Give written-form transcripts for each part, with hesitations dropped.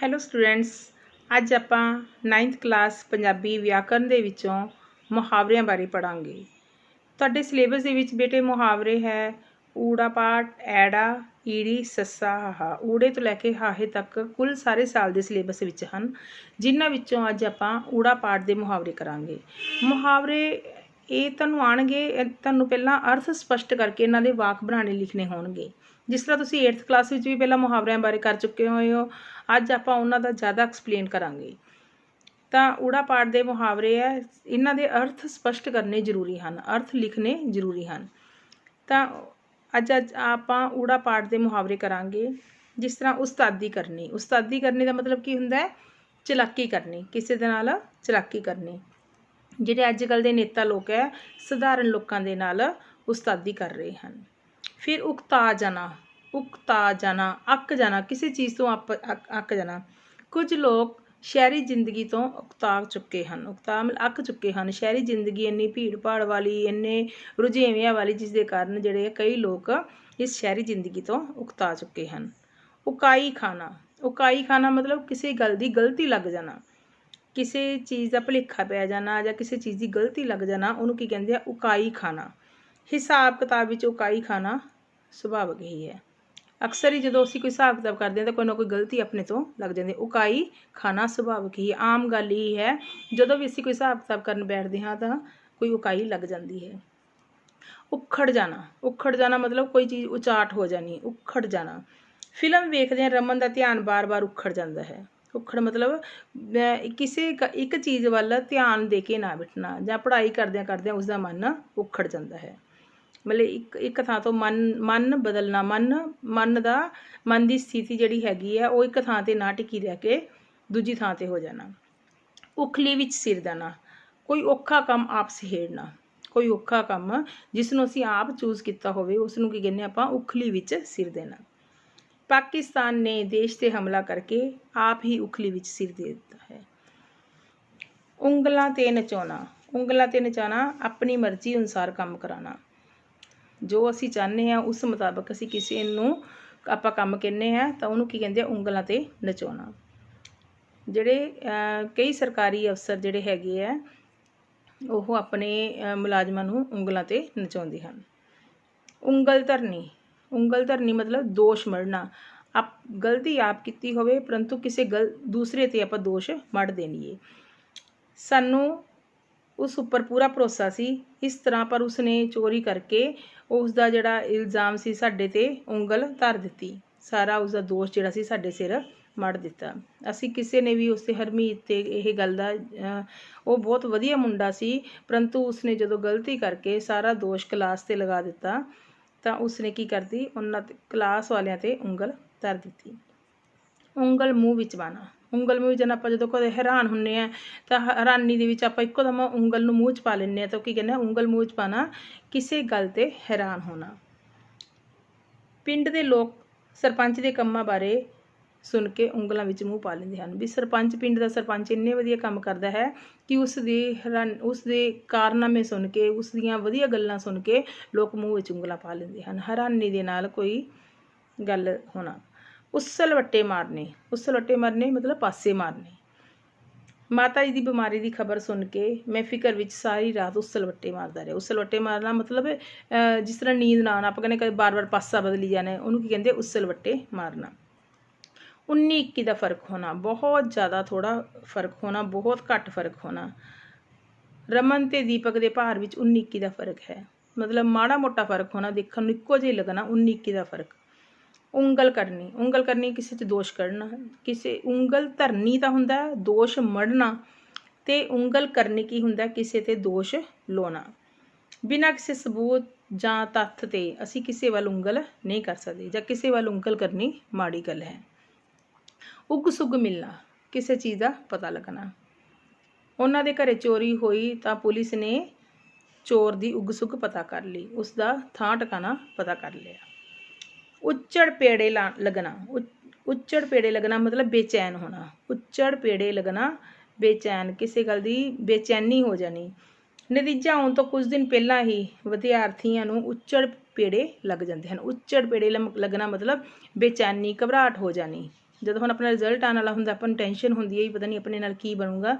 Hello students, ਅੱਜ ਆਪਾਂ 9th class Punjabi ਵਿਆਕਰਨ ਦੇ ਵਿੱਚੋਂ ਮੁਹਾਵਰਿਆਂ ਬਾਰੇ ਪੜਾਂਗੇ। ਤੁਹਾਡੇ ਸਿਲੇਬਸ ਦੇ ਵਿੱਚ ਬੇਟੇ ਮੁਹਾਵਰੇ ਹੈ ਊੜਾ ਪਾਠ, ਐੜਾ, ਈੜੀ, ਸੱਸਾ, ਹਾਹਾ। ਊੜੇ ਤੋਂ ਲੈ ਕੇ ਹਾਹੇ ਤੱਕ ਕੁੱਲ ਸਾਰੇ ਸਾਲ ਦੇ ਸਿਲੇਬਸ ਵਿੱਚ ਹਨ, ਜਿਨ੍ਹਾਂ ਵਿੱਚੋਂ ਅੱਜ ਆਪਾਂ ਊੜਾ ਪਾਠ ਦੇ ਮੁਹਾਵਰੇ ਕਰਾਂਗੇ। ਮੁਹਾਵਰੇ ਇਹ ਤੁਹਾਨੂੰ ਆਉਣਗੇ, ਤੁਹਾਨੂੰ ਪਹਿਲਾਂ ਅਰਥ ਸਪਸ਼ਟ ਕਰਕੇ ਇਹਨਾਂ ਦੇ ਵਾਕ ਬਣਾਉਣੇ ਲਿਖਣੇ ਹੋਣਗੇ। ਜਿਸ ਤਰ੍ਹਾਂ ਤੁਸੀਂ 8th ਕਲਾਸ ਵਿੱਚ ਵੀ ਪਹਿਲਾਂ ਮੁਹਾਵਰਿਆਂ ਬਾਰੇ ਕਰ ਚੁੱਕੇ ਹੋਏ ਹੋ, ਅੱਜ ਆਪਾਂ ਉਹਨਾਂ ਦਾ ਜ਼ਿਆਦਾ ਐਕਸਪਲੇਨ ਕਰਾਂਗੇ। ਤਾਂ ਊੜਾ ਪਾਠ ਦੇ ਮੁਹਾਵਰੇ ਹੈ, ਇਹਨਾਂ ਦੇ ਅਰਥ ਸਪਸ਼ਟ ਕਰਨੇ ਜ਼ਰੂਰੀ ਹਨ, ਅਰਥ ਲਿਖਣੇ ਜ਼ਰੂਰੀ ਹਨ। ਤਾਂ ਅੱਜ ਆਪਾਂ ਊੜਾ ਪਾਠ ਦੇ ਮੁਹਾਵਰੇ ਕਰਾਂਗੇ। ਜਿਸ ਤਰ੍ਹਾਂ ਉਸਤਾਦੀ ਕਰਨੀ। ਉਸਤਾਦੀ ਕਰਨੀ ਦਾ ਮਤਲਬ ਕੀ ਹੁੰਦਾ ਹੈ? ਚਲਾਕੀ ਕਰਨੀ, ਕਿਸੇ ਦੇ ਨਾਲ ਚਲਾਕੀ ਕਰਨੀ। ਜਿਹੜੇ ਅੱਜ ਕੱਲ੍ਹ ਦੇ ਨੇਤਾ ਲੋਕ ਹੈ, ਸਧਾਰਨ ਲੋਕਾਂ ਦੇ ਨਾਲ ਉਸਤਾਦੀ ਕਰ ਰਹੇ ਹਨ। ਫਿਰ ਉਕਤਾ ਜਾਣਾ। ਉਕਤਾ ਜਾਣਾ, ਅੱਕ ਜਾਣਾ, ਕਿਸੇ ਚੀਜ਼ ਤੋਂ ਅੱਕ ਜਾਣਾ। ਕੁਝ ਲੋਕ ਸ਼ਹਿਰੀ ਜ਼ਿੰਦਗੀ ਤੋਂ ਉਕਤਾ ਚੁੱਕੇ ਹਨ, ਅੱਕ ਚੁੱਕੇ ਹਨ। ਸ਼ਹਿਰੀ ਜ਼ਿੰਦਗੀ ਇੰਨੀ ਭੀੜ ਭਾੜ ਵਾਲੀ, ਇੰਨੇ ਰੁਝੇਵਿਆਂ ਵਾਲੀ, ਜਿਸ ਦੇ ਕਾਰਨ ਜਿਹੜੇ ਕਈ ਲੋਕ ਇਸ ਸ਼ਹਿਰੀ ਜ਼ਿੰਦਗੀ ਤੋਂ ਉਕਤਾ ਚੁੱਕੇ ਹਨ। ਉਕਾਈ ਖਾਣਾ। ਉਕਾਈ ਖਾਣਾ ਮਤਲਬ ਕਿਸੇ ਗੱਲ ਦੀ ਗਲਤੀ ਲੱਗ ਜਾਣਾ, ਕਿਸੇ ਚੀਜ਼ ਦਾ ਭੁਲੇਖਾ ਪੈ ਜਾਣਾ ਜਾਂ ਕਿਸੇ ਚੀਜ਼ ਦੀ ਗਲਤੀ ਲੱਗ ਜਾਣਾ, ਉਹਨੂੰ ਕੀ ਕਹਿੰਦੇ ਆ? ਉਕਾਈ ਖਾਣਾ। ਹਿਸਾਬ ਕਿਤਾਬ ਵਿੱਚ ਉਕਾਈ ਖਾਣਾ ਸੁਭਾਵਿਕ ਹੀ ਹੈ। ਅਕਸਰ ਹੀ ਜਦੋਂ ਅਸੀਂ ਕੋਈ ਹਿਸਾਬ ਕਿਤਾਬ ਕਰਦੇ ਹਾਂ ਤਾਂ ਕੋਈ ਨਾ ਕੋਈ ਗਲਤੀ ਆਪਣੇ ਤੋਂ ਲੱਗ ਜਾਂਦੀ। ਉਕਾਈ ਖਾਣਾ ਸੁਭਾਵਿਕ ਹੀ, ਆਮ ਗੱਲ ਹੀ ਹੈ। ਜਦੋਂ ਵੀ ਅਸੀਂ ਕੋਈ ਹਿਸਾਬ ਕਿਤਾਬ ਕਰਨ ਬੈਠਦੇ ਹਾਂ ਤਾਂ ਕੋਈ ਉਕਾਈ ਲੱਗ ਜਾਂਦੀ ਹੈ। ਉਖੜ ਜਾਣਾ। ਉਖੜ ਜਾਣਾ ਮਤਲਬ ਕੋਈ ਚੀਜ਼ ਉਚਾਟ ਹੋ ਜਾਣੀ, ਉਖੜ ਜਾਣਾ। ਫਿਲਮ ਵੇਖਦੇ ਹਾਂ, ਰਮਨ ਦਾ ਧਿਆਨ ਬਾਰ-ਬਾਰ ਉਖੜ ਜਾਂਦਾ ਹੈ। ਉਖੜ ਮਤਲਬ ਕਿਸੇ ਇੱਕ ਚੀਜ਼ ਵੱਲ ਧਿਆਨ ਦੇ ਕੇ ਨਾ ਬੈਠਣਾ, ਜਾਂ ਪੜ੍ਹਾਈ ਕਰਦਿਆਂ ਕਰਦਿਆਂ ਉਸਦਾ ਮਨ ਉਖੜ ਜਾਂਦਾ ਹੈ। ਮਤਲਬ ਇੱਕ ਥਾਂ ਤੋਂ ਮਨ ਬਦਲਣਾ, ਮਨ ਦੀ ਸਥਿਤੀ ਜਿਹੜੀ ਹੈਗੀ ਹੈ ਉਹ ਇੱਕ ਥਾਂ 'ਤੇ ਨਾ ਟਿਕੀ ਰਹਿ ਕੇ ਦੂਜੀ ਥਾਂ 'ਤੇ ਹੋ ਜਾਣਾ। ਉਖਲੀ ਵਿੱਚ ਸਿਰ ਦੇਣਾ। ਕੋਈ ਔਖਾ ਕੰਮ ਆਪ ਸਹੇੜਨਾ। ਕੋਈ ਔਖਾ ਕੰਮ ਜਿਸ ਨੂੰ ਅਸੀਂ ਆਪ ਚੂਜ਼ ਕੀਤਾ ਹੋਵੇ, ਉਸ ਨੂੰ ਕੀ ਕਹਿੰਦੇ ਆਪਾਂ? ਉਖਲੀ ਵਿੱਚ ਸਿਰ ਦੇਣਾ। ਪਾਕਿਸਤਾਨ ਨੇ ਦੇਸ਼ 'ਤੇ ਹਮਲਾ ਕਰਕੇ ਆਪ ਹੀ ਉਖਲੀ ਵਿੱਚ ਸਿਰ ਦੇ ਦਿੱਤਾ ਹੈ। ਉਂਗਲਾਂ 'ਤੇ ਨਚਾਉਣਾ। ਉਂਗਲਾਂ 'ਤੇ ਨਚਾਉਣਾ, ਆਪਣੀ ਮਰਜ਼ੀ ਅਨੁਸਾਰ ਕੰਮ ਕਰਾਉਣਾ। ਜੋ ਅਸੀਂ ਚਾਹੁੰਦੇ ਹਾਂ ਉਸ ਮੁਤਾਬਕ ਅਸੀਂ ਕਿਸੇ ਨੂੰ ਆਪਾਂ ਕੰਮ ਕਹਿੰਦੇ ਹਾਂ ਤਾਂ ਉਹਨੂੰ ਕੀ ਕਹਿੰਦੇ ਆ? ਉਂਗਲਾਂ 'ਤੇ ਨਚਾਉਣਾ। ਜਿਹੜੇ ਕਈ ਸਰਕਾਰੀ ਅਫਸਰ ਜਿਹੜੇ ਹੈਗੇ ਆ, ਉਹ ਆਪਣੇ ਮੁਲਾਜ਼ਮਾਂ ਨੂੰ ਉਂਗਲਾਂ 'ਤੇ ਨਚਾਉਂਦੇ ਹਨ। ਉਂਗਲ ਧਰਨੀ। ਉਂਗਲ ਧਰਨੀ ਮਤਲਬ ਦੋਸ਼ ਮੜ੍ਹਨਾ। ਗਲਤੀ ਆਪ ਕੀਤੀ ਹੋਵੇ ਪਰੰਤੂ ਕਿਸੇ ਦੂਸਰੇ 'ਤੇ ਆਪਾਂ ਦੋਸ਼ ਮੜ੍ਹ ਦੇਣੀਏ। ਸਾਨੂੰ ਉਸ ਉੱਪਰ ਪੂਰਾ ਭਰੋਸਾ ਸੀ ਇਸ ਤਰ੍ਹਾਂ, ਪਰ ਉਸਨੇ ਚੋਰੀ ਕਰਕੇ ਉਸ ਦਾ ਜਿਹੜਾ ਇਲਜ਼ਾਮ ਸੀ ਸਾਡੇ 'ਤੇ ਉਂਗਲ ਧਰ ਦਿੱਤੀ। ਸਾਰਾ ਉਸਦਾ ਦੋਸ਼ ਜਿਹੜਾ ਸੀ ਸਾਡੇ ਸਿਰ ਮੜ੍ਹ ਦਿੱਤਾ। ਅਸੀਂ ਕਿਸੇ ਨੇ ਵੀ ਉਸ 'ਤੇ ਹਰਮੀਤ 'ਤੇ ਇਹ ਗੱਲ ਦਾ ਉਹ ਬਹੁਤ ਵਧੀਆ ਮੁੰਡਾ ਸੀ, ਪਰੰਤੂ ਉਸਨੇ ਜਦੋਂ ਗਲਤੀ ਕਰਕੇ ਸਾਰਾ ਦੋਸ਼ ਕਲਾਸ 'ਤੇ ਲਗਾ ਦਿੱਤਾ ਤਾਂ ਉਸਨੇ ਕੀ ਕਰਦੀ? ਉਹਨਾਂ 'ਤੇ, ਕਲਾਸ ਵਾਲਿਆਂ 'ਤੇ ਉਂਗਲ ਧਰ ਦਿੱਤੀ। ਉਂਗਲ ਮੂੰਹ ਵਿੱਚ ਪਾਉਣਾ। ਉਂਗਲ ਮੂੰਹ ਵਿੱਚ ਆਪਾਂ ਜਦੋਂ ਕਦੇ ਹੈਰਾਨ ਹੁੰਦੇ ਹਾਂ ਤਾਂ ਹੈਰਾਨੀ ਦੇ ਵਿੱਚ ਆਪਾਂ ਇੱਕੋ ਦਮ ਉਂਗਲ ਨੂੰ ਮੂੰਹ 'ਚ ਪਾ ਲੈਂਦੇ ਹਾਂ, ਤਾਂ ਕੀ ਕਹਿੰਦੇ? ਉਂਗਲ ਮੂੰਹ 'ਚ ਪਾਉਣਾ, ਕਿਸੇ ਗੱਲ 'ਤੇ ਹੈਰਾਨ ਹੋਣਾ। ਪਿੰਡ ਦੇ ਲੋਕ ਸਰਪੰਚ ਦੇ ਕੰਮਾਂ ਬਾਰੇ ਸੁਣ ਕੇ ਉਂਗਲਾਂ ਵਿੱਚ ਮੂੰਹ ਪਾ ਲੈਂਦੇ ਹਨ। ਵੀ ਸਰਪੰਚ, ਪਿੰਡ ਦਾ ਸਰਪੰਚ ਇੰਨੇ ਵਧੀਆ ਕੰਮ ਕਰਦਾ ਹੈ ਕਿ ਉਸ ਦੇ ਕਾਰਨਾਮੇ ਸੁਣ ਕੇ, ਉਸ ਦੀਆਂ ਵਧੀਆ ਗੱਲਾਂ ਸੁਣ ਕੇ ਲੋਕ ਮੂੰਹ ਵਿੱਚ ਉਂਗਲਾਂ ਪਾ ਲੈਂਦੇ ਹਨ। ਹੈਰਾਨੀ ਦੇ ਨਾਲ ਕੋਈ ਗੱਲ ਹੋਣਾ। ਉਸਲ ਵੱਟੇ ਮਾਰਨੇ। ਉਸਲ ਵੱਟੇ ਮਾਰਨੇ ਮਤਲਬ ਪਾਸੇ ਮਾਰਨੇ। ਮਾਤਾ ਜੀ ਦੀ ਬਿਮਾਰੀ ਦੀ ਖਬਰ ਸੁਣ ਕੇ ਮੈਂ ਫਿਕਰ ਵਿੱਚ ਸਾਰੀ ਰਾਤ ਉਸਲ ਵੱਟੇ ਮਾਰਦਾ ਰਿਹਾ। ਉਸਲ ਵੱਟੇ ਮਾਰਨਾ ਮਤਲਬ ਜਿਸ ਤਰ੍ਹਾਂ ਨੀਂਦ ਨਾ ਆਉਣਾ, ਆਪਾਂ ਕਹਿੰਦੇ ਕਦੇ ਬਾਰ-ਬਾਰ ਪਾਸਾ ਬਦਲੀ ਜਾਣਾ, ਉਹਨੂੰ ਕੀ ਕਹਿੰਦੇ? ਉਸਲ ਵੱਟੇ ਮਾਰਨਾ। 19-21 ਦਾ ਫਰਕ ਹੋਣਾ। ਬਹੁਤ ਜ਼ਿਆਦਾ ਥੋੜ੍ਹਾ ਫਰਕ ਹੋਣਾ, ਬਹੁਤ ਘੱਟ ਫਰਕ ਹੋਣਾ। ਰਮਨ ਤੇ ਦੀਪਕ ਦੇ ਭਾਰ ਵਿੱਚ 19-21 ਦਾ ਫਰਕ ਹੈ, ਮਤਲਬ ਮਾੜਾ ਮੋਟਾ ਫਰਕ ਹੋਣਾ, ਦੇਖਣ ਨੂੰ ਇੱਕੋ ਜਿਹਾ ਲੱਗਣਾ। 19-21 ਦਾ ਫਰਕ। ਉਂਗਲ ਕਰਨੀ। ਉਂਗਲ ਕਰਨੀ ਕਿਸੇ 'ਚ ਦੋਸ਼ ਕੱਢਣਾ। ਕਿਸੇ ਉਂਗਲ ਧਰਨੀ ਤਾਂ ਹੁੰਦਾ ਦੋਸ਼ ਮੜ੍ਹਨਾ, ਅਤੇ ਉਂਗਲ ਕਰਨੀ ਕੀ ਹੁੰਦਾ? ਕਿਸੇ 'ਤੇ ਦੋਸ਼ ਲਾਉਣਾ। ਬਿਨਾਂ ਕਿਸੇ ਸਬੂਤ ਜਾਂ ਤੱਥ 'ਤੇ ਅਸੀਂ ਕਿਸੇ ਵੱਲ ਉਂਗਲ ਨਹੀਂ ਕਰ ਸਕਦੇ, ਜਾਂ ਕਿਸੇ ਵੱਲ ਉਂਗਲ ਕਰਨੀ ਮਾੜੀ ਗੱਲ ਹੈ। ਉੱਗ ਸੁੱਗ ਮਿਲਣਾ। ਕਿਸੇ ਚੀਜ਼ ਦਾ ਪਤਾ ਲੱਗਣਾ। ਉਹਨਾਂ ਦੇ ਘਰੇ ਚੋਰੀ ਹੋਈ ਤਾਂ ਪੁਲਿਸ ਨੇ ਚੋਰ ਦੀ ਉੱਗ ਸੁੱਗ ਪਤਾ ਕਰ ਲਈ, ਉਸ ਦਾ ਥਾਂ ਟਿਕਾਣਾ ਪਤਾ ਕਰ ਲਿਆ। ਉੱਚੜ ਪੇੜੇ ਲੱਗਣਾ। ਉੱਚੜ ਪੇੜੇ ਲੱਗਣਾ ਮਤਲਬ ਬੇਚੈਨ ਹੋਣਾ। ਉੱਚੜ ਪੇੜੇ ਲੱਗਣਾ, ਬੇਚੈਨ, ਕਿਸੇ ਗੱਲ ਦੀ ਬੇਚੈਨੀ ਹੋ ਜਾਣੀ। ਨਤੀਜਾ ਆਉਣ ਤੋਂ ਕੁਝ ਦਿਨ ਪਹਿਲਾਂ ਹੀ ਵਿਦਿਆਰਥੀਆਂ ਨੂੰ ਉੱਚੜ ਪੇੜੇ ਲੱਗ ਜਾਂਦੇ ਹਨ। ਉੱਚੜ ਪੇੜੇ ਲੱਗਣਾ ਮਤਲਬ ਬੇਚੈਨੀ, ਘਬਰਾਹਟ ਹੋ ਜਾਣੀ। ਜਦੋਂ ਹੁਣ ਆਪਣਾ ਰਿਜ਼ਲਟ ਆਉਣ ਵਾਲਾ ਹੁੰਦਾ ਆਪਾਂ ਨੂੰ ਟੈਨਸ਼ਨ ਹੁੰਦੀ ਹੈ ਵੀ ਪਤਾ ਨਹੀਂ ਆਪਣੇ ਨਾਲ ਕੀ ਬਣੂਗਾ,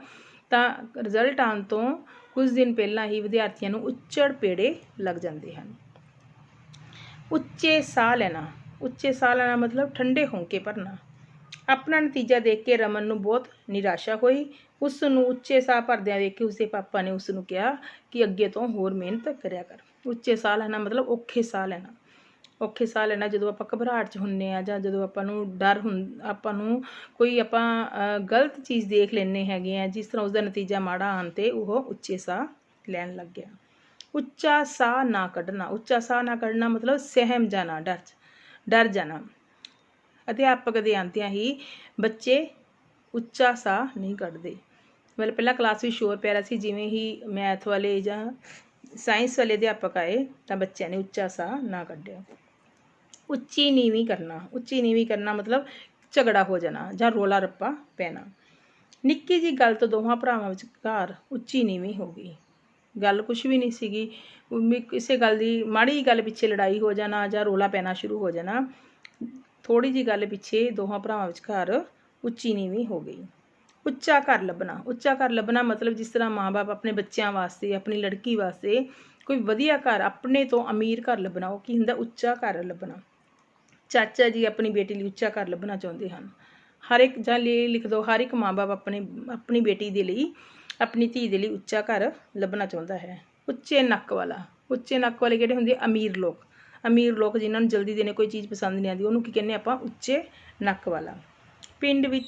ਤਾਂ ਰਿਜ਼ਲਟ ਆਉਣ ਤੋਂ ਕੁਝ ਦਿਨ ਪਹਿਲਾਂ ਹੀ ਵਿਦਿਆਰਥੀਆਂ ਨੂੰ ਉੱਚੜ ਪੇੜੇ ਲੱਗ ਜਾਂਦੇ ਹਨ। ਉੱਚੇ ਸਾਹ ਲੈਣਾ, ਉੱਚੇ ਸਾਹ ਲੈਣਾ ਮਤਲਬ ਠੰਡੇ ਹੋਂਕੇ ਭਰਨਾ। ਆਪਣਾ ਨਤੀਜਾ ਦੇਖ ਕੇ ਰਮਨ ਨੂੰ ਬਹੁਤ ਨਿਰਾਸ਼ਾ ਹੋਈ। ਉਸ ਨੂੰ ਉੱਚੇ ਸਾਹ ਭਰਦਿਆਂ ਵੇਖ ਕੇ ਉਸਦੇ ਪਾਪਾ ਨੇ ਉਸ ਨੂੰ ਕਿਹਾ ਕਿ ਅੱਗੇ ਤੋਂ ਹੋਰ ਮਿਹਨਤ ਕਰਿਆ ਕਰ। ਉੱਚੇ ਸਾਹ ਲੈਣਾ ਮਤਲਬ ਔਖੇ ਸਾਹ ਲੈਣਾ। ਔਖੇ ਸਾਹ ਲੈਣਾ ਜਦੋਂ ਆਪਾਂ ਘਬਰਾਹਟ 'ਚ ਹੁੰਦੇ ਹਾਂ ਜਾਂ ਜਦੋਂ ਆਪਾਂ ਨੂੰ ਡਰ ਆਪਾਂ ਨੂੰ ਕੋਈ ਗਲਤ ਚੀਜ਼ ਦੇਖ ਲੈਂਦੇ ਹੈਗੇ ਆ, ਜਿਸ ਤਰ੍ਹਾਂ ਉਸਦਾ ਨਤੀਜਾ ਮਾੜਾ ਆਉਣ 'ਤੇ ਉਹ ਉੱਚੇ ਸਾਹ ਲੈਣ ਲੱਗ ਗਿਆ। ਉੱਚਾ ਸਾਹ ਨਾ ਕੱਢਣਾ, ਉੱਚਾ ਸਾਹ ਨਾ ਕੱਢਣਾ ਮਤਲਬ ਸਹਿਮ ਜਾਣਾ, ਡਰ ਜਾਣਾ। ਅਧਿਆਪਕ ਦੇ ਆਉਂਦਿਆਂ ਹੀ ਬੱਚੇ ਉੱਚਾ ਸਾਹ ਨਹੀਂ ਕੱਢਦੇ। ਮਤਲਬ ਪਹਿਲਾਂ ਕਲਾਸ ਵਿੱਚ ਸ਼ੋਰ ਪੈ ਰਿਹਾ ਸੀ, ਜਿਵੇਂ ਹੀ ਮੈਥ ਵਾਲੇ ਜਾਂ ਸਾਇੰਸ ਵਾਲੇ ਅਧਿਆਪਕ ਆਏ ਤਾਂ ਬੱਚਿਆਂ ਨੇ ਉੱਚਾ ਸਾਹ ਨਾ ਕੱਢਿਆ। ਉੱਚੀ ਨੀਵੀਂ ਕਰਨਾ, ਉੱਚੀ ਨੀਵੀਂ ਕਰਨਾ ਮਤਲਬ ਝਗੜਾ ਹੋ ਜਾਣਾ ਜਾਂ ਰੌਲਾ ਰੱਪਾ ਪੈਣਾ। ਨਿੱਕੀ ਜਿਹੀ ਗੱਲ ਤੋਂ ਦੋਹਾਂ ਭਰਾਵਾਂ ਵਿਚਕਾਰ ਉੱਚੀ ਨੀਵੀਂ ਹੋ ਗਈ। ਗੱਲ ਕੁਛ ਵੀ ਨਹੀਂ ਸੀਗੀ, ਕਿਸੇ ਗੱਲ ਦੀ ਮਾੜੀ ਜਿਹੀ ਗੱਲ ਪਿੱਛੇ ਲੜਾਈ ਹੋ ਜਾਣਾ ਜਾਂ ਰੌਲਾ ਪੈਣਾ ਸ਼ੁਰੂ ਹੋ ਜਾਣਾ। ਥੋੜ੍ਹੀ ਜਿਹੀ ਗੱਲ ਪਿੱਛੇ ਦੋਹਾਂ ਭਰਾਵਾਂ ਵਿਚਕਾਰ ਉੱਚੀ ਨੀਵੀਂ ਹੋ ਗਈ। ਉੱਚਾ ਘਰ ਲੱਭਣਾ, ਉੱਚਾ ਘਰ ਲੱਭਣਾ ਮਤਲਬ ਜਿਸ ਤਰ੍ਹਾਂ ਮਾਂ-ਬਾਪ ਆਪਣੇ ਬੱਚਿਆਂ ਵਾਸਤੇ, ਆਪਣੀ ਲੜਕੀ ਵਾਸਤੇ ਕੋਈ ਵਧੀਆ ਘਰ, ਆਪਣੇ ਤੋਂ ਅਮੀਰ ਘਰ ਲੱਭਣਾ, ਉਹ ਕੀ ਹੁੰਦਾ? ਉੱਚਾ ਘਰ ਲੱਭਣਾ। ਚਾਚਾ ਜੀ ਆਪਣੀ ਬੇਟੀ ਲਈ ਉੱਚਾ ਘਰ ਲੱਭਣਾ ਚਾਹੁੰਦੇ ਹਨ। ਹਰ ਇੱਕ ਜਾਂ ਲਿਖ ਦਿਓ, ਹਰ ਇੱਕ ਮਾਂ-ਬਾਪ ਆਪਣੀ ਬੇਟੀ ਦੇ ਲਈ, ਆਪਣੀ ਧੀ ਦੇ ਲਈ ਉੱਚਾ ਘਰ ਲੱਭਣਾ ਚਾਹੁੰਦਾ ਹੈ। ਉੱਚੇ ਨੱਕ ਵਾਲਾ, ਉੱਚੇ ਨੱਕ ਵਾਲੇ ਕਿਹੜੇ ਹੁੰਦੇ? ਅਮੀਰ ਲੋਕ। ਅਮੀਰ ਲੋਕ ਜਿਨ੍ਹਾਂ ਨੂੰ ਜਲਦੀ ਦੇਣੇ ਕੋਈ ਚੀਜ਼ ਪਸੰਦ ਨਹੀਂ ਆਉਂਦੀ, ਉਹਨੂੰ ਕੀ ਕਹਿੰਦੇ ਆਪਾਂ? ਉੱਚੇ ਨੱਕ ਵਾਲਾ। ਪਿੰਡ ਵਿੱਚ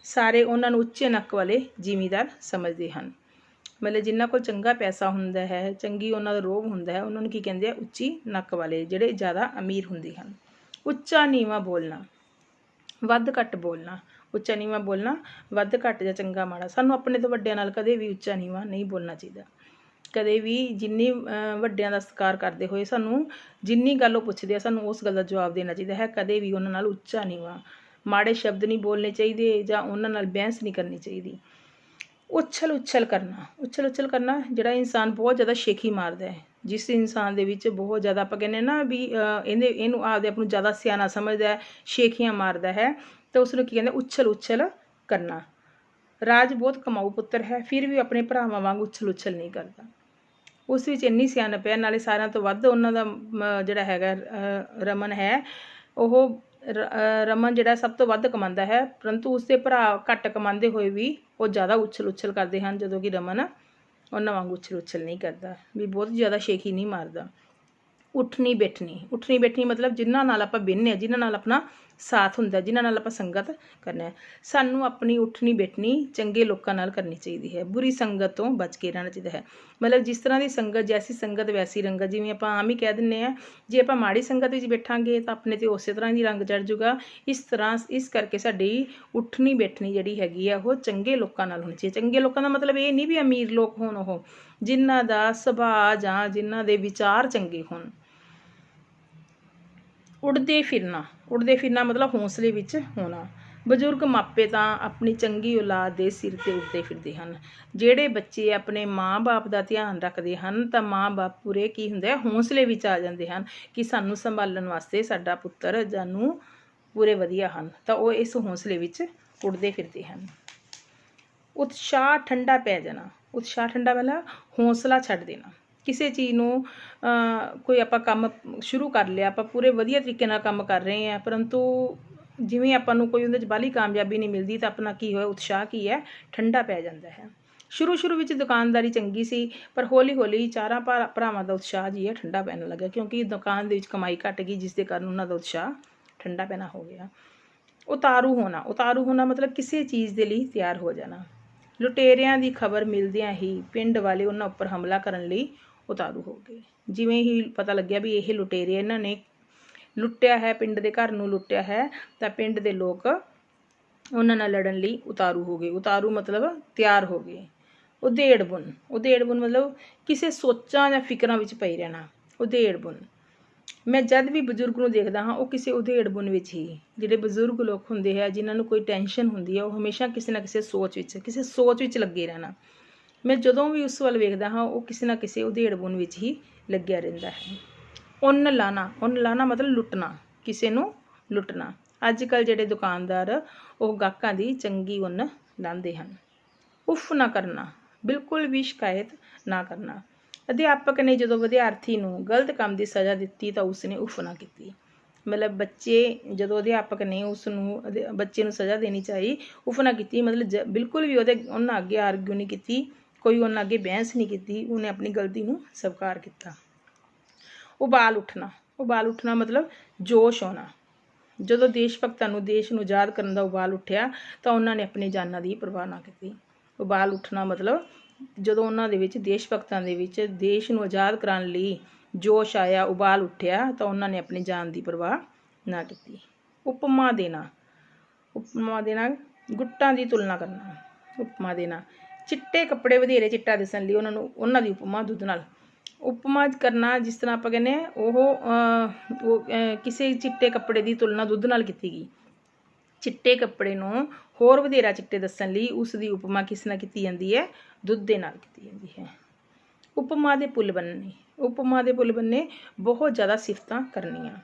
ਸਾਰੇ ਉਹਨਾਂ ਨੂੰ ਉੱਚੇ ਨੱਕ ਵਾਲੇ ਜ਼ਿਮੀਂਦਾਰ ਸਮਝਦੇ ਹਨ। ਮਤਲਬ ਜਿਨ੍ਹਾਂ ਕੋਲ ਚੰਗਾ ਪੈਸਾ ਹੁੰਦਾ ਹੈ, ਚੰਗੀ ਉਹਨਾਂ ਦਾ ਰੋਹਬ ਹੁੰਦਾ ਹੈ, ਉਹਨਾਂ ਨੂੰ ਕੀ ਕਹਿੰਦੇ ਆ? ਉੱਚੀ ਨੱਕ ਵਾਲੇ, ਜਿਹੜੇ ਜ਼ਿਆਦਾ ਅਮੀਰ ਹੁੰਦੇ ਹਨ। ਉੱਚਾ ਨੀਵਾਂ ਬੋਲਣਾ, ਵੱਧ ਘੱਟ ਬੋਲਣਾ। ਉੱਚਾ ਨੀਵਾਂ ਬੋਲਣਾ, ਵੱਧ ਘੱਟ ਜਾਂ ਚੰਗਾ ਮਾੜਾ। ਸਾਨੂੰ ਆਪਣੇ ਤੋਂ ਵੱਡਿਆਂ ਨਾਲ ਕਦੇ ਵੀ ਉੱਚਾ ਨੀਵਾਂ ਨਹੀਂ ਬੋਲਣਾ ਚਾਹੀਦਾ। ਕਦੇ ਵੀ ਜਿੰਨੀ ਵੱਡਿਆਂ ਦਾ ਸਤਿਕਾਰ ਕਰਦੇ ਹੋਏ ਸਾਨੂੰ ਜਿੰਨੀ ਗੱਲ ਉਹ ਪੁੱਛਦੇ ਆ, ਸਾਨੂੰ ਉਸ ਗੱਲ ਦਾ ਜਵਾਬ ਦੇਣਾ ਚਾਹੀਦਾ ਹੈ। ਕਦੇ ਵੀ ਉਹਨਾਂ ਨਾਲ ਉੱਚਾ ਨੀਵਾਂ, ਮਾੜੇ ਸ਼ਬਦ ਨਹੀਂ ਬੋਲਣੇ ਚਾਹੀਦੇ ਜਾਂ ਉਹਨਾਂ ਨਾਲ ਬਹਿਸ ਨਹੀਂ ਕਰਨੀ ਚਾਹੀਦੀ। ਉਛਲ ਕਰਨਾ, ਉਛਲ ਕਰਨਾ ਜਿਹੜਾ ਇਨਸਾਨ ਬਹੁਤ ਜ਼ਿਆਦਾ ਸ਼ੇਖੀ ਮਾਰਦਾ ਹੈ, ਜਿਸ ਇਨਸਾਨ ਦੇ ਵਿੱਚ ਬਹੁਤ ਜ਼ਿਆਦਾ ਆਪਾਂ ਕਹਿੰਦੇ ਨਾ ਵੀ ਇਹਨੂੰ ਆਪਦੇ ਆਪ ਨੂੰ ਜ਼ਿਆਦਾ ਸਿਆਣਾ ਸਮਝਦਾ ਹੈ, ਸ਼ੇਖੀਆਂ ਮਾਰਦਾ ਹੈ, ਤਾਂ ਉਸ ਨੂੰ ਕੀ ਕਹਿੰਦੇ? ਉਛਲ ਕਰਨਾ। ਰਾਜ ਬਹੁਤ ਕਮਾਊ ਪੁੱਤਰ ਹੈ, ਫਿਰ ਵੀ ਆਪਣੇ ਭਰਾਵਾਂ ਵਾਂਗ ਉਛਲ ਨਹੀਂ ਕਰਦਾ। ਉਸ ਵਿੱਚ ਇੰਨੀ ਸਿਆਣਪ ਹੈ, ਨਾਲੇ ਸਾਰਿਆਂ ਤੋਂ ਵੱਧ ਉਹਨਾਂ ਦਾ ਜਿਹੜਾ ਹੈਗਾ ਰਮਨ ਹੈ, ਉਹ ਰਮਨ ਜਿਹੜਾ ਸਭ ਤੋਂ ਵੱਧ ਕਮਾਉਂਦਾ ਹੈ, ਪਰੰਤੂ ਉਸਦੇ ਭਰਾ ਘੱਟ ਕਮਾਉਂਦੇ ਹੋਏ ਵੀ ਉਹ ਜ਼ਿਆਦਾ ਉਛਲ ਕਰਦੇ ਹਨ, ਜਦੋਂ ਕਿ ਰਮਨ ਉਹਨਾਂ ਵਾਂਗ ਉਛਲ ਨਹੀਂ ਕਰਦਾ, ਵੀ ਬਹੁਤ ਜ਼ਿਆਦਾ ਸ਼ੇਖੀ ਨਹੀਂ ਮਾਰਦਾ। ਉੱਠਣੀ ਬੈਠਣੀ ਮਤਲਬ ਜਿਨ੍ਹਾਂ ਨਾਲ ਆਪਾਂ ਬਹਿੰਦੇ ਹਾਂ, ਜਿਨ੍ਹਾਂ ਨਾਲ ਆਪਣਾ ਸਾਥ ਹੁੰਦਾ, ਜਿਨ੍ਹਾਂ ਨਾਲ ਆਪਾਂ ਸੰਗਤ ਕਰਨਾ ਹੈ। ਸਾਨੂੰ ਆਪਣੀ ਉੱਠਣੀ ਬੈਠਣੀ ਚੰਗੇ ਲੋਕਾਂ ਨਾਲ ਕਰਨੀ ਚਾਹੀਦੀ ਹੈ, ਬੁਰੀ ਸੰਗਤ ਤੋਂ ਬਚ ਕੇ ਰਹਿਣਾ ਚਾਹੀਦਾ ਹੈ। ਮਤਲਬ ਜਿਸ ਤਰ੍ਹਾਂ ਦੀ ਸੰਗਤ, ਜੈਸੀ ਸੰਗਤ ਵੈਸੀ ਰੰਗਤ, ਜਿਵੇਂ ਆਪਾਂ ਆਮ ਹੀ ਕਹਿ ਦਿੰਦੇ ਹਾਂ, ਜੇ ਆਪਾਂ ਮਾੜੀ ਸੰਗਤ ਵਿੱਚ ਬੈਠਾਂਗੇ ਤਾਂ ਆਪਣੇ 'ਤੇ ਉਸੇ ਤਰ੍ਹਾਂ ਦੀ ਰੰਗ ਚੜ੍ਹ ਜੂਗਾ। ਇਸ ਕਰਕੇ ਸਾਡੀ ਉੱਠਣੀ ਬੈਠਣੀ ਜਿਹੜੀ ਹੈਗੀ ਆ ਉਹ ਚੰਗੇ ਲੋਕਾਂ ਨਾਲ ਹੋਣੀ ਚਾਹੀਦੀ। ਚੰਗੇ ਲੋਕਾਂ ਦਾ ਮਤਲਬ ਇਹ ਨਹੀਂ ਵੀ ਅਮੀਰ ਲੋਕ ਹੋਣ, ਉਹ ਜਿਨ੍ਹਾਂ ਦਾ ਸੁਭਾਅ ਜਾਂ ਜਿਨ੍ਹਾਂ ਦੇ ਵਿਚਾਰ ਚੰਗੇ ਹੋਣ। ਉੱਡਦੇ ਫਿਰਨਾ ਮਤਲਬ ਹੌਸਲੇ ਵਿੱਚ ਹੋਣਾ। ਬਜ਼ੁਰਗ ਮਾਪੇ ਤਾਂ ਆਪਣੀ ਚੰਗੀ ਔਲਾਦ ਦੇ ਸਿਰ 'ਤੇ ਉੱਡਦੇ ਫਿਰਦੇ ਹਨ। ਜਿਹੜੇ ਬੱਚੇ ਆਪਣੇ ਮਾਂ-ਬਾਪ ਦਾ ਧਿਆਨ ਰੱਖਦੇ ਹਨ ਤਾਂ ਮਾਂ-ਬਾਪ ਪੂਰੇ ਕੀ ਹੁੰਦੇ ਆ? ਹੌਸਲੇ ਵਿੱਚ ਆ ਜਾਂਦੇ ਹਨ ਕਿ ਸਾਨੂੰ ਸੰਭਾਲਣ ਵਾਸਤੇ ਸਾਡਾ ਪੁੱਤਰ ਜਾਨੂੰ ਪੂਰੇ ਵਧੀਆ ਹਨ, ਤਾਂ ਉਹ ਇਸ ਹੌਸਲੇ ਵਿੱਚ ਉੱਡਦੇ ਫਿਰਦੇ ਹਨ। ਉਤਸ਼ਾਹ ਠੰਡਾ ਪੈ ਜਾਣਾ, ਉਤਸ਼ਾਹ ਠੰਡਾ ਮਤਲਬ ਹੌਸਲਾ ਛੱਡ ਦੇਣਾ। ਕਿਸੇ ਚੀਜ਼ ਨੂੰ ਕੋਈ ਆਪਾਂ ਕੰਮ ਸ਼ੁਰੂ ਕਰ ਲਿਆ, ਆਪਾਂ ਪੂਰੇ ਵਧੀਆ ਤਰੀਕੇ ਨਾਲ ਕੰਮ ਕਰ ਰਹੇ ਹਾਂ, ਪਰੰਤੂ ਜਿਵੇਂ ਆਪਾਂ ਨੂੰ ਕੋਈ ਉਹਦੇ 'ਚ ਬਾਹਲੀ ਕਾਮਯਾਬੀ ਨਹੀਂ ਮਿਲਦੀ ਤਾਂ ਆਪਣਾ ਕੀ ਹੋਇਆ? ਉਤਸ਼ਾਹ ਕੀ ਹੈ? ਠੰਡਾ ਪੈ ਜਾਂਦਾ ਹੈ। ਸ਼ੁਰੂ ਵਿੱਚ ਦੁਕਾਨਦਾਰੀ ਚੰਗੀ ਸੀ, ਪਰ ਹੌਲੀ ਚਾਰਾਂ ਭਰਾਵਾਂ ਦਾ ਉਤਸ਼ਾਹ ਜੀ ਹੈ ਠੰਡਾ ਪੈਣ ਲੱਗਾ, ਕਿਉਂਕਿ ਦੁਕਾਨ ਦੇ ਵਿੱਚ ਕਮਾਈ ਘੱਟ ਗਈ, ਜਿਸ ਦੇ ਕਾਰਨ ਉਹਨਾਂ ਦਾ ਉਤਸ਼ਾਹ ਠੰਡਾ ਪੈਣਾ ਹੋ ਗਿਆ। ਉਤਾਰੂ ਹੋਣਾ ਮਤਲਬ ਕਿਸੇ ਚੀਜ਼ ਦੇ ਲਈ ਤਿਆਰ ਹੋ ਜਾਣਾ। ਲੁਟੇਰਿਆਂ ਦੀ ਖਬਰ ਮਿਲਦਿਆਂ ਹੀ ਪਿੰਡ ਵਾਲੇ ਉਹਨਾਂ ਉੱਪਰ ਹਮਲਾ ਕਰਨ ਲਈ ਉਤਾਰੂ ਹੋ ਗਏ। ਜਿਵੇਂ ਹੀ ਪਤਾ ਲੱਗਿਆ ਵੀ ਇਹ ਲੁਟੇਰੇ, ਇਹਨਾਂ ਨੇ ਲੁੱਟਿਆ ਹੈ, ਪਿੰਡ ਦੇ ਘਰ ਨੂੰ ਲੁੱਟਿਆ ਹੈ, ਤਾਂ ਪਿੰਡ ਦੇ ਲੋਕ ਉਹਨਾਂ ਨਾਲ ਲੜਨ ਲਈ ਉਤਾਰੂ ਹੋ ਗਏ। ਉਤਾਰੂ ਮਤਲਬ ਤਿਆਰ ਹੋ ਗਏ। ਉਧੇੜ ਬੁਣ ਮਤਲਬ ਕਿਸੇ ਸੋਚਾਂ ਜਾਂ ਫਿਕਰਾਂ ਵਿੱਚ ਪਈ ਰਹਿਣਾ। ਉਧੇੜ ਬੁਣ, ਮੈਂ ਜਦ ਵੀ ਬਜ਼ੁਰਗ ਨੂੰ ਦੇਖਦਾ ਹਾਂ ਉਹ ਕਿਸੇ ਉਧੇੜ ਬੁਣ ਵਿੱਚ ਹੀ, ਜਿਹੜੇ ਬਜ਼ੁਰਗ ਲੋਕ ਹੁੰਦੇ ਹੈ, ਜਿਨ੍ਹਾਂ ਨੂੰ ਕੋਈ ਟੈਨਸ਼ਨ ਹੁੰਦੀ ਹੈ, ਉਹ ਹਮੇਸ਼ਾ ਕਿਸੇ ਨਾ ਕਿਸੇ ਸੋਚ ਵਿੱਚ ਲੱਗੇ ਰਹਿਣਾ। ਮੈਂ ਜਦੋਂ ਵੀ ਉਸ ਵੱਲ ਵੇਖਦਾ ਹਾਂ ਉਹ ਕਿਸੇ ਨਾ ਕਿਸੇ ਉਧੇੜ ਬੁਣ ਵਿੱਚ ਹੀ ਲੱਗਿਆ ਰਹਿੰਦਾ ਹੈ। ਉੱਨ ਲਾਣਾ ਮਤਲਬ ਲੁੱਟਣਾ, ਕਿਸੇ ਨੂੰ ਲੁੱਟਣਾ। ਅੱਜ ਕੱਲ੍ਹ ਜਿਹੜੇ ਦੁਕਾਨਦਾਰ ਉਹ ਗਾਹਕਾਂ ਦੀ ਚੰਗੀ ਉੱਨ ਲਾਉਂਦੇ ਹਨ। ਉਫ ਨਾ ਕਰਨਾ, ਬਿਲਕੁਲ ਵੀ ਸ਼ਿਕਾਇਤ ਨਾ ਕਰਨਾ। ਅਧਿਆਪਕ ਨੇ ਜਦੋਂ ਵਿਦਿਆਰਥੀ ਨੂੰ ਗਲਤ ਕੰਮ ਦੀ ਸਜ਼ਾ ਦਿੱਤੀ ਤਾਂ ਉਸਨੇ ਉਫ ਨਾ ਕੀਤੀ। ਮਤਲਬ ਜਦੋਂ ਅਧਿਆਪਕ ਨੇ ਬੱਚੇ ਨੂੰ ਸਜ਼ਾ ਦੇਣੀ ਚਾਹੀ, ਉਫ ਨਾ ਕੀਤੀ, ਮਤਲਬ ਬਿਲਕੁਲ ਵੀ ਉਹਨਾਂ ਅੱਗੇ ਆਰਗਿਊ ਨਹੀਂ ਕੀਤੀ, ਕੋਈ ਉਹਨਾਂ ਅੱਗੇ ਬਹਿਸ ਨਹੀਂ ਕੀਤੀ, ਉਹਨੇ ਆਪਣੀ ਗਲਤੀ ਨੂੰ ਸਵੀਕਾਰ ਕੀਤਾ। ਉਬਾਲ ਉੱਠਣਾ ਮਤਲਬ ਜੋਸ਼ ਆਉਣਾ। ਜਦੋਂ ਦੇਸ਼ ਭਗਤਾਂ ਨੂੰ ਦੇਸ਼ ਨੂੰ ਆਜ਼ਾਦ ਕਰਨ ਦਾ ਉਬਾਲ ਉੱਠਿਆ ਤਾਂ ਉਹਨਾਂ ਨੇ ਆਪਣੀ ਜਾਨਾਂ ਦੀ ਪਰਵਾਹ ਨਾ ਕੀਤੀ। ਉਬਾਲ ਉੱਠਣਾ ਮਤਲਬ ਜਦੋਂ ਉਹਨਾਂ ਦੇ ਵਿੱਚ ਦੇਸ਼ ਭਗਤਾਂ ਦੇ ਵਿੱਚ ਦੇਸ਼ ਨੂੰ ਆਜ਼ਾਦ ਕਰਾਉਣ ਲਈ ਜੋਸ਼ ਆਇਆ, ਉਬਾਲ ਉੱਠਿਆ ਤਾਂ ਉਹਨਾਂ ਨੇ ਆਪਣੀ ਜਾਨ ਦੀ ਪਰਵਾਹ ਨਾ ਕੀਤੀ। ਉਪਮਾ ਦੇਣਾ ਗੁੱਟਾਂ ਦੀ ਤੁਲਨਾ ਕਰਨਾ। ਉਪਮਾ ਦੇਣਾ, ਚਿੱਟੇ ਕੱਪੜੇ ਵਧੇਰੇ ਚਿੱਟਾ ਦਿਸਣ ਲਈ ਉਹਨਾਂ ਦੀ ਉਪਮਾ ਦੁੱਧ ਨਾਲ। ਉਪਮਾ ਕਰਨਾ, ਜਿਸ ਤਰ੍ਹਾਂ ਆਪਾਂ ਕਹਿੰਦੇ ਉਹ ਕਿਸੇ ਚਿੱਟੇ ਕੱਪੜੇ ਦੀ ਤੁਲਨਾ ਦੁੱਧ ਨਾਲ ਕੀਤੀ ਗਈ। ਚਿੱਟੇ ਕੱਪੜੇ ਨੂੰ ਹੋਰ ਵਧੇਰਾ ਚਿੱਟੇ ਦੱਸਣ ਲਈ ਉਸ ਦੀ ਉਪਮਾ ਕਿਸ ਨਾਲ ਕੀਤੀ ਜਾਂਦੀ ਹੈ? ਦੁੱਧ ਦੇ ਨਾਲ ਕੀਤੀ ਜਾਂਦੀ ਹੈ। ਉਪਮਾ ਦੇ ਪੁੱਲ ਬੰਨਣੇ ਬਹੁਤ ਜ਼ਿਆਦਾ ਸਿਫਤਾਂ ਕਰਨੀਆਂ।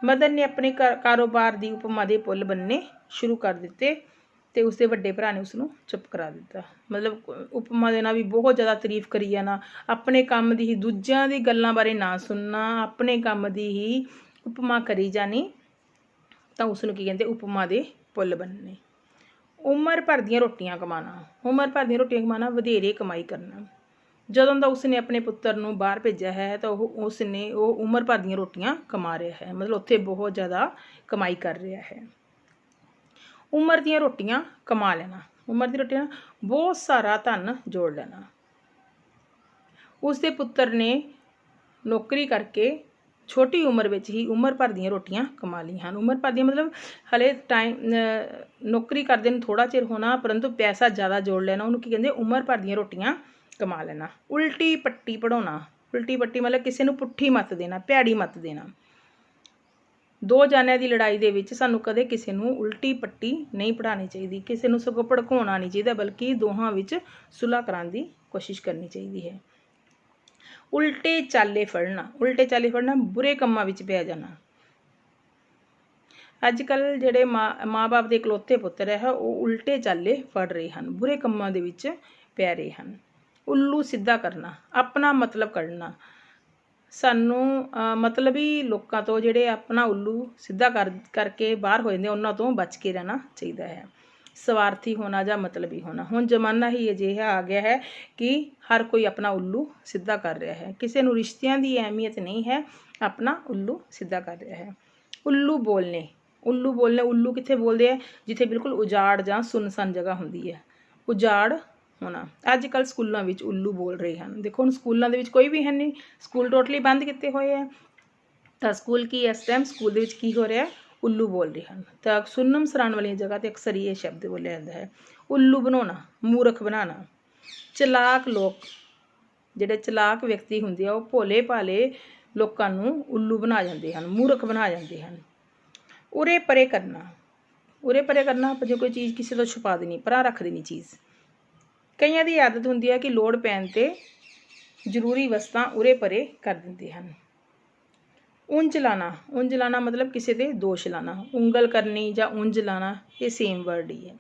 ਮਦਨ ਨੇ ਆਪਣੇ ਕਾਰੋਬਾਰ ਦੀ ਉਪਮਾ ਦੇ ਪੁੱਲ ਬੰਨਣੇ ਸ਼ੁਰੂ ਕਰ ਦਿੱਤੇ ਅਤੇ ਉਸਦੇ ਵੱਡੇ ਭਰਾ ਨੇ ਉਸਨੂੰ ਚੁੱਪ ਕਰਾ ਦਿੱਤਾ। ਮਤਲਬ ਉਪਮਾ ਦੇ ਨਾਲ ਵੀ ਬਹੁਤ ਜ਼ਿਆਦਾ ਤਾਰੀਫ ਕਰੀ ਜਾਣਾ, ਆਪਣੇ ਕੰਮ ਦੀ ਹੀ, ਦੂਜਿਆਂ ਦੀ ਗੱਲਾਂ ਬਾਰੇ ਨਾ ਸੁਣਨਾ, ਆਪਣੇ ਕੰਮ ਦੀ ਹੀ ਉਪਮਾ ਕਰੀ ਜਾਣੀ, ਤਾਂ ਉਸਨੂੰ ਕੀ ਕਹਿੰਦੇ? ਉਪਮਾ ਦੇ ਪੁੱਲ ਬੰਨਣੇ। ਉਮਰ ਭਰ ਦੀਆਂ ਰੋਟੀਆਂ ਕਮਾਉਣਾ, ਵਧੇਰੇ ਕਮਾਈ ਕਰਨਾ। ਜਦੋਂ ਦਾ ਉਸਨੇ ਆਪਣੇ ਪੁੱਤਰ ਨੂੰ ਬਾਹਰ ਭੇਜਿਆ ਹੈ ਤਾਂ ਉਹ ਉਮਰ ਭਰ ਦੀਆਂ ਰੋਟੀਆਂ ਕਮਾ ਰਿਹਾ ਹੈ, ਮਤਲਬ ਉੱਥੇ ਬਹੁਤ ਜ਼ਿਆਦਾ ਕਮਾਈ ਕਰ ਰਿਹਾ ਹੈ। ਉਮਰ ਦੀਆਂ ਰੋਟੀਆਂ ਕਮਾ ਲੈਣਾ, ਬਹੁਤ ਸਾਰਾ ਧਨ ਜੋੜ ਲੈਣਾ। ਉਸਦੇ ਪੁੱਤਰ ਨੇ ਨੌਕਰੀ ਕਰਕੇ ਛੋਟੀ ਉਮਰ ਵਿੱਚ ਹੀ ਉਮਰ ਭਰ ਦੀਆਂ ਰੋਟੀਆਂ ਕਮਾ ਲਈਆਂ ਹਨ। ਉਮਰ ਭਰ ਦੀਆਂ ਮਤਲਬ ਹਲੇ ਨੌਕਰੀ ਕਰਦੇ ਨੂੰ ਥੋੜ੍ਹਾ ਚਿਰ ਹੋਣਾ, ਪਰੰਤੂ ਪੈਸਾ ਜ਼ਿਆਦਾ ਜੋੜ ਲੈਣਾ, ਉਹਨੂੰ ਕੀ ਕਹਿੰਦੇ? ਉਮਰ ਭਰ ਦੀਆਂ ਰੋਟੀਆਂ ਕਮਾ ਲੈਣਾ। ਉਲਟੀ ਪੱਟੀ ਪੜ੍ਹਾਉਣਾ। ਮਤਲਬ ਕਿਸੇ ਨੂੰ ਪੁੱਠੀ ਮੱਤ ਦੇਣਾ, ਭੈੜੀ ਮੱਤ ਦੇਣਾ। ਦੋ ਜਾਨਿਆਂ ਦੀ ਲੜਾਈ ਦੇ ਵਿੱਚ ਸਾਨੂੰ ਕਦੇ ਕਿਸੇ ਨੂੰ ਉਲਟੀ ਪੱਟੀ ਨਹੀਂ ਪੜ੍ਹਾਉਣੀ ਚਾਹੀਦੀ, ਕਿਸੇ ਨੂੰ ਸਗੋਂ ਭੜਕਾਉਣਾ ਨਹੀਂ ਚਾਹੀਦਾ, ਬਲਕਿ ਦੋਹਾਂ ਵਿੱਚ ਸੁਲ੍ਹਾ ਕਰਾਉਣ ਦੀ ਕੋਸ਼ਿਸ਼ ਕਰਨੀ ਚਾਹੀਦੀ ਹੈ। ਉਲਟੇ ਚਾਲੇ ਫੜਨਾ, ਬੁਰੇ ਕੰਮਾਂ ਵਿੱਚ ਪੈ ਜਾਣਾ। ਅੱਜ ਕੱਲ੍ਹ ਜਿਹੜੇ ਮਾਂ ਬਾਪ ਦੇ ਇਕਲੌਤੇ ਪੁੱਤਰ ਹੈ ਉਹ ਉਲਟੇ ਚਾਲੇ ਫੜ ਰਹੇ ਹਨ, ਬੁਰੇ ਕੰਮਾਂ ਦੇ ਵਿੱਚ ਪੈ ਰਹੇ ਹਨ। ਉੱਲੂ ਸਿੱਧਾ ਕਰਨਾ, ਆਪਣਾ ਮਤਲਬ ਕੱਢਣਾ। ਸਾਨੂੰ ਮਤਲਬੀ ਲੋਕਾਂ ਤੋਂ ਜਿਹੜੇ ਆਪਣਾ ਉੱਲੂ ਸਿੱਧਾ ਕਰਕੇ ਬਾਹਰ ਹੋ ਜਾਂਦੇ, ਉਹਨਾਂ ਤੋਂ ਬਚ ਕੇ ਰਹਿਣਾ ਚਾਹੀਦਾ ਹੈ। ਸਵਾਰਥੀ ਹੋਣਾ ਜਾਂ ਮਤਲਬੀ ਹੋਣਾ। ਹੁਣ ਜ਼ਮਾਨਾ ਹੀ ਅਜਿਹਾ ਆ ਗਿਆ ਹੈ ਕਿ ਹਰ ਕੋਈ ਆਪਣਾ ਉੱਲੂ ਸਿੱਧਾ ਕਰ ਰਿਹਾ ਹੈ, ਕਿਸੇ ਨੂੰ ਰਿਸ਼ਤਿਆਂ ਦੀ ਅਹਿਮੀਅਤ ਨਹੀਂ ਹੈ, ਆਪਣਾ ਉੱਲੂ ਸਿੱਧਾ ਕਰ ਰਿਹਾ ਹੈ। ਉੱਲੂ ਬੋਲਣੇ, ਉੱਲੂ ਕਿੱਥੇ ਬੋਲਦੇ ਆ? ਜਿੱਥੇ ਬਿਲਕੁਲ ਉਜਾੜ ਜਾਂ ਸੁੰਨਸਾਨ ਜਗ੍ਹਾ ਹੁੰਦੀ ਹੈ, ਉਜਾੜ ਹੋਣਾ। ਅੱਜ ਕੱਲ੍ਹ ਸਕੂਲਾਂ ਵਿੱਚ ਉੱਲੂ ਬੋਲ ਰਹੇ ਹਨ। ਦੇਖੋ ਹੁਣ ਸਕੂਲਾਂ ਦੇ ਵਿੱਚ ਕੋਈ ਵੀ ਹੈ ਨਹੀਂ, ਸਕੂਲ ਟੋਟਲੀ ਬੰਦ ਕੀਤੇ ਹੋਏ ਹੈ, ਤਾਂ ਸਕੂਲ ਇਸ ਟਾਈਮ ਸਕੂਲ ਦੇ ਵਿੱਚ ਕੀ ਹੋ ਰਿਹਾ? ਉੱਲੂ ਬੋਲ ਰਹੇ ਹਨ। ਤਾਂ ਸੁੰਨਮ ਸਰਾਣ ਵਾਲੀਆਂ ਜਗ੍ਹਾ 'ਤੇ ਅਕਸਰ ਹੀ ਇਹ ਸ਼ਬਦ ਬੋਲਿਆ ਜਾਂਦਾ ਹੈ। ਉੱਲੂ ਬਣਾਉਣਾ, ਮੂਰਖ ਬਣਾਉਣਾ। ਚਲਾਕ ਲੋਕ, ਜਿਹੜੇ ਚਲਾਕ ਵਿਅਕਤੀ ਹੁੰਦੇ ਆ ਉਹ ਭੋਲੇ ਭਾਲੇ ਲੋਕਾਂ ਨੂੰ ਉੱਲੂ ਬਣਾ ਜਾਂਦੇ ਹਨ, ਮੂਰਖ ਬਣਾ ਜਾਂਦੇ ਹਨ। ਉਰੇ ਪਰੇ ਕਰਨਾ, ਆਪਾਂ ਜੇ ਕੋਈ ਚੀਜ਼ ਕਿਸੇ ਤੋਂ ਛੁਪਾ ਦੇਣੀ, ਪਰਾਂ ਰੱਖ ਦੇਣੀ ਚੀਜ਼। ਕਈਆਂ ਦੀ ਆਦਤ ਹੁੰਦੀ ਹੈ ਕਿ ਲੋੜ ਪੈਣ 'ਤੇ ਜ਼ਰੂਰੀ ਵਸਤਾਂ ਉਰੇ ਪਰੇ ਕਰ ਦਿੰਦੇ ਹਨ। ਉਂਝ ਲਾਣਾ ਮਤਲਬ ਕਿਸੇ 'ਤੇ ਦੋਸ਼ ਲਾਣਾ। ਉਂਗਲ ਕਰਨੀ ਜਾਂ ਉਂਝ ਲਾਣਾ, ਇਹ ਸੇਮ ਵਰਡ ਹੀ ਹੈ।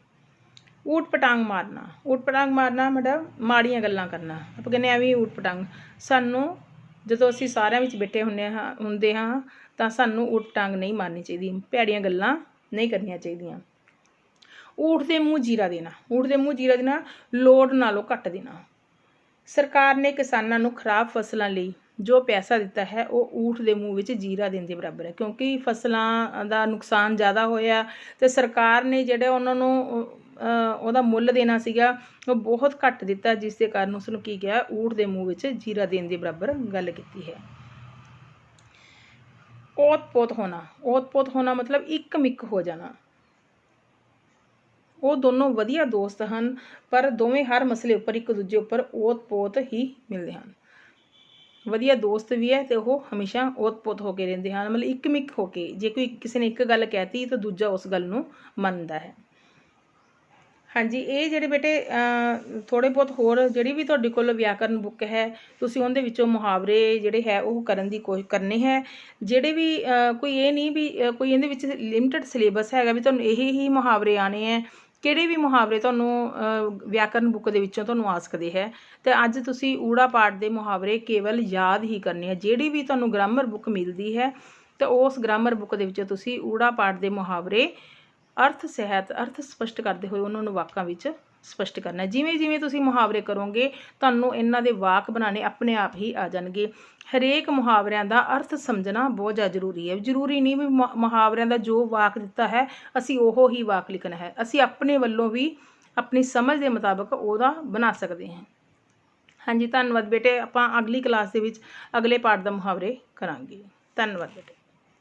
ਊਟ ਪਟਾਂਗ ਮਾਰਨਾ ਮਤਲਬ ਮਾੜੀਆਂ ਗੱਲਾਂ ਕਰਨਾ। ਆਪਾਂ ਕਹਿੰਦੇ ਆ ਵੀ ਊਟ ਪਟਾਂਗ। ਸਾਨੂੰ ਜਦੋਂ ਅਸੀਂ ਸਾਰਿਆਂ ਵਿੱਚ ਬੈਠੇ ਹੁੰਦੇ ਹਾਂ ਤਾਂ ਸਾਨੂੰ ਊਟ ਪਟਾਂਗ ਨਹੀਂ ਮਾਰਨੀ ਚਾਹੀਦੀ, ਭੈੜੀਆਂ ਗੱਲਾਂ ਨਹੀਂ ਕਰਨੀਆਂ ਚਾਹੀਦੀਆਂ। ਊਠ ਦੇ ਮੂੰਹ ਜੀਰਾ ਦੇਣਾ, ਲੋੜ ਨਾਲੋਂ ਘੱਟ ਦੇਣਾ। ਸਰਕਾਰ ਨੇ ਕਿਸਾਨਾਂ ਨੂੰ ਖਰਾਬ ਫਸਲਾਂ ਲਈ ਜੋ ਪੈਸਾ ਦਿੱਤਾ ਹੈ ਉਹ ਊਠ ਦੇ ਮੂੰਹ ਵਿੱਚ ਜੀਰਾ ਦੇਣ ਦੇ ਬਰਾਬਰ ਹੈ, ਕਿਉਂਕਿ ਫਸਲਾਂ ਦਾ ਨੁਕਸਾਨ ਜ਼ਿਆਦਾ ਹੋਇਆ ਅਤੇ ਸਰਕਾਰ ਨੇ ਜਿਹੜਾ ਉਹਨਾਂ ਨੂੰ ਉਹਦਾ ਮੁੱਲ ਦੇਣਾ ਸੀਗਾ ਉਹ ਬਹੁਤ ਘੱਟ ਦਿੱਤਾ, ਜਿਸ ਦੇ ਕਾਰਨ ਉਸਨੂੰ ਕੀ ਕਿਹਾ? ਊਠ ਦੇ ਮੂੰਹ ਵਿੱਚ ਜੀਰਾ ਦੇਣ ਦੇ ਬਰਾਬਰ ਗੱਲ ਕੀਤੀ ਹੈ। ਓਤ ਪੋਤ ਹੋਣਾ ਮਤਲਬ ਇੱਕ ਮਿੱਕ ਹੋ ਜਾਣਾ। ਉਹ ਦੋਨੋਂ ਵਧੀਆ ਦੋਸਤ ਹਨ, ਪਰ ਦੋਵੇਂ ਹਰ ਮਸਲੇ ਉੱਪਰ ਇੱਕ ਦੂਜੇ ਉੱਪਰ ਓਤ ਪੋਤ ਹੀ ਮਿਲਦੇ ਹਨ। ਵਧੀਆ ਦੋਸਤ ਵੀ ਹੈ ਅਤੇ ਉਹ ਹਮੇਸ਼ਾ ਓਤ ਪੋਤ ਹੋ ਕੇ ਰਹਿੰਦੇ ਹਨ, ਮਤਲਬ ਇੱਕ ਮਿੱਕ ਹੋ ਕੇ। ਜੇ ਕਿਸੇ ਨੇ ਇੱਕ ਗੱਲ ਕਹਿਤੀ ਤਾਂ ਦੂਜਾ ਉਸ ਗੱਲ ਨੂੰ ਮੰਨਦਾ ਹੈ। ਹਾਂਜੀ, ਇਹ ਜਿਹੜੇ ਬੇਟੇ ਥੋੜ੍ਹੇ ਬਹੁਤ ਹੋਰ ਜਿਹੜੀ ਵੀ ਤੁਹਾਡੇ ਕੋਲ ਵਿਆਕਰਨ ਬੁੱਕ ਹੈ, ਤੁਸੀਂ ਉਹਦੇ ਵਿੱਚੋਂ ਮੁਹਾਵਰੇ ਜਿਹੜੇ ਹੈ ਉਹ ਕਰਨ ਦੀ ਕੋਸ਼ਿਸ਼ ਕਰਨੀ ਹੈ। ਜਿਹੜੇ ਵੀ ਕੋਈ ਇਹ ਨਹੀਂ ਵੀ ਕੋਈ ਇਹਦੇ ਵਿੱਚ ਲਿਮਟਿਡ ਸਿਲੇਬਸ ਹੈਗਾ ਵੀ ਤੁਹਾਨੂੰ ਇਹ ਹੀ ਮੁਹਾਵਰੇ ਆਉਣੇ ਹੈ। ਕਿਹੜੇ ਵੀ ਮੁਹਾਵਰੇ ਤੁਹਾਨੂੰ ਵਿਆਕਰਨ ਬੁੱਕ ਦੇ ਵਿੱਚੋਂ ਤੁਹਾਨੂੰ ਆ ਸਕਦੇ ਹੈ। ਅਤੇ ਅੱਜ ਤੁਸੀਂ ਊੜਾ ਪਾਠ ਦੇ ਮੁਹਾਵਰੇ ਕੇਵਲ ਯਾਦ ਹੀ ਕਰਨੇ ਆ। ਜਿਹੜੀ ਵੀ ਤੁਹਾਨੂੰ ਗ੍ਰਾਮਰ ਬੁੱਕ ਮਿਲਦੀ ਹੈ ਤਾਂ ਉਸ ਗ੍ਰਾਮਰ ਬੁੱਕ ਦੇ ਵਿੱਚੋਂ ਤੁਸੀਂ ਊੜਾ ਪਾਠ ਦੇ ਮੁਹਾਵਰੇ ਅਰਥ ਸਹਿਤ ਅਰਥ ਸਪਸ਼ਟ ਕਰਦੇ ਹੋਏ ਉਹਨਾਂ ਨੂੰ ਵਾਕਾਂ ਵਿੱਚ ਸਪਸ਼ਟ ਕਰਨਾ। ਜਿਵੇਂ ਜਿਵੇਂ ਤੁਸੀਂ ਮੁਹਾਵਰੇ ਕਰੋਗੇ ਤੁਹਾਨੂੰ ਇਹਨਾਂ ਦੇ ਵਾਕ ਬਣਾਉਣੇ ਆਪਣੇ ਆਪ ਹੀ ਆ ਜਾਣਗੇ। ਹਰੇਕ ਮੁਹਾਵਰਿਆਂ ਦਾ ਅਰਥ ਸਮਝਣਾ ਬਹੁਤ ਜ਼ਿਆਦਾ ਜ਼ਰੂਰੀ ਹੈ। ਜ਼ਰੂਰੀ ਨਹੀਂ ਵੀ ਮੁਹਾਵਰਿਆਂ ਦਾ ਜੋ ਵਾਕ ਦਿੱਤਾ ਹੈ ਅਸੀਂ ਉਹ ਹੀ ਵਾਕ ਲਿਖਣਾ ਹੈ। ਅਸੀਂ ਆਪਣੇ ਵੱਲੋਂ ਵੀ ਆਪਣੀ ਸਮਝ ਦੇ ਮੁਤਾਬਕ ਉਹਦਾ ਬਣਾ ਸਕਦੇ ਹਾਂ। ਹਾਂਜੀ, ਧੰਨਵਾਦ ਬੇਟੇ। ਆਪਾਂ ਅਗਲੀ ਕਲਾਸ ਦੇ ਵਿੱਚ ਅਗਲੇ ਪਾਠ ਦਾ ਮੁਹਾਵਰੇ ਕਰਾਂਗੇ। ਧੰਨਵਾਦ ਬੇਟੇ।